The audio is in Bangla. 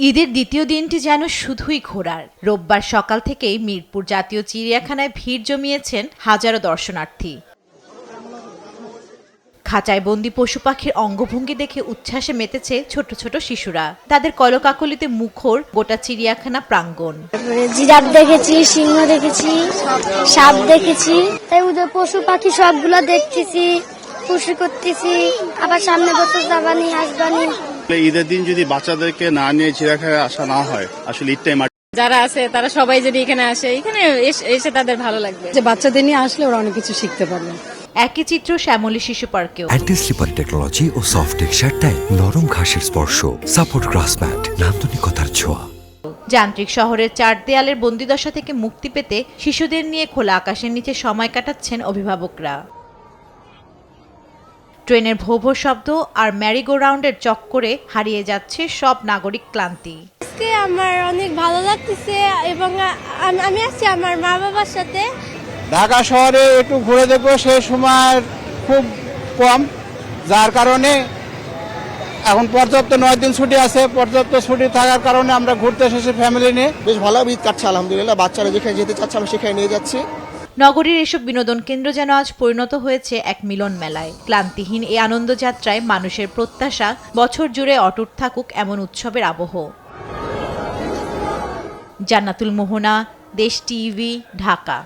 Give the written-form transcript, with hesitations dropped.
ঈদের দ্বিতীয় দিনটি যেন শুধুই ঘোরার। রোববার সকাল থেকেই মিরপুর জাতীয় চিড়িয়াখানায় ভিড় জমিয়েছেন হাজারো দর্শনার্থী। খাঁচায় বন্দি পশু পাখির অঙ্গভঙ্গি দেখে উচ্ছ্বাসে মেতেছে ছোট ছোট শিশুরা। তাদের কলকাকলিতে মুখর গোটা চিড়িয়াখানা প্রাঙ্গণ। জিরাফ দেখেছি, সিংহ দেখেছি, সাপ দেখেছি, তাই ওদের পশু পাখি সবগুলো দেখতেছি, খুশি করতেছি। আবার সামনে বছর যাবানি আসবানি। ঈদের দিন যদি বাচ্চাদেরকে না নিয়ে চিড়িয়াখানায় আসা না হয়, আসলে ঈদটাই যারা আছে তারা সবাই যদি এখানে আসে, এখানে এসে তাদের ভালো লাগবে। যে বাচ্চাদের নিয়ে আসলে ওরা অনেক কিছু শিখতে পারবে। একই চিত্র শ্যামলী শিশু পার্কেও। অ্যান্টি স্লিপার টেকনোলজি ও সফট টেক্সচারটায় নরম ঘাসের স্পর্শ, সাপোর্ট গ্রাস ম্যাট, নান্দনিকতার ছোঁয়া। যান্ত্রিক শহরের চার দেয়ালের বন্দিদশা থেকে মুক্তি পেতে শিশুদের নিয়ে খোলা আকাশের নিচে সময় কাটাচ্ছেন অভিভাবকরা। ট্রেনের ভো ভো শব্দ আর ম্যারিগো রাউন্ডের চক্করে হারিয়ে যাচ্ছে সব নাগরিক ক্লান্তি। আজকে আমার অনেক ভালো লাগতেছে এবং আমি আসছি আমার মা বাবার সাথে। ঢাকা শহরে একটু ঘুরে দেখবো, সেই সময় খুব কম, যার কারণে এখন পর্যাপ্ত 9 দিন ছুটি আছে। পর্যাপ্ত ছুটি থাকার কারণে আমরা ঘুরতে এসেছি ফ্যামিলি নিয়ে। বেশ ভালো ঈদ কাটছে আলহামদুলিল্লাহ। বাচ্চারা যেখানে যেতে চাচ্ছে আমরা সেখানে নিয়ে যাচ্ছি। নগরীর এসব বিনোদন কেন্দ্র যেন আজ পরিণত হয়েছে এক মিলন মেলায়। ক্লান্তিহীন এই আনন্দযাত্রায় মানুষের প্রত্যাশা বছর জুড়ে অটুট থাকুক এমন উৎসবের আবহ। জান্নাতুল মোহনা, দেশ টিভি, ঢাকা।